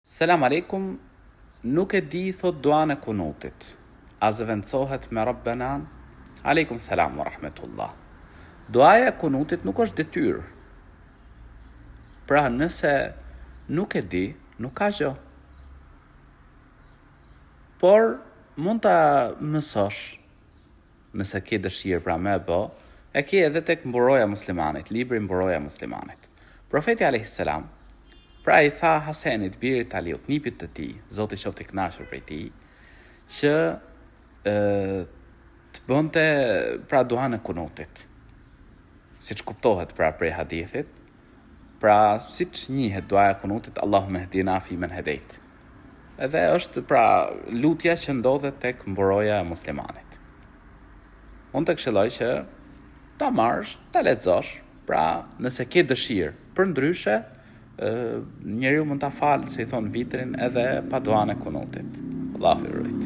Selam aleikum, nuk e di thot duan e kunutit. A zëvendësohet me Rabbanan? Aleikum selam wa rahmetullah. Duaja e kunutit nuk është detyrë. Pra nëse nuk e di, nuk ka gjë. Por mund ta mësosh, nëse ke dëshirë pra me bë, e ke edhe tek mburoja muslimanit, libri mburoja muslimanit. Profeti alayhis salam pra i tha Hasenit, birit Aliut, nipit të tij, Zoti qoftë i kënaqur prej tij, që të bënte pra duan e kunutit. Siç kuptohet pra prej hadithit, pra siç njihet duaja e kunutit, Allahumma hdina fi men hedejt. Edhe është pra lutja që ndodhet tek mburoja e muslimanit. Unë të këshilloj që ta marrësh, ta lexosh, pra nëse ke dëshirë, përndryshe njeriu mund ta falë, si i thon vitrin, edhe pa duan e kunutit. Allahu i ruajt.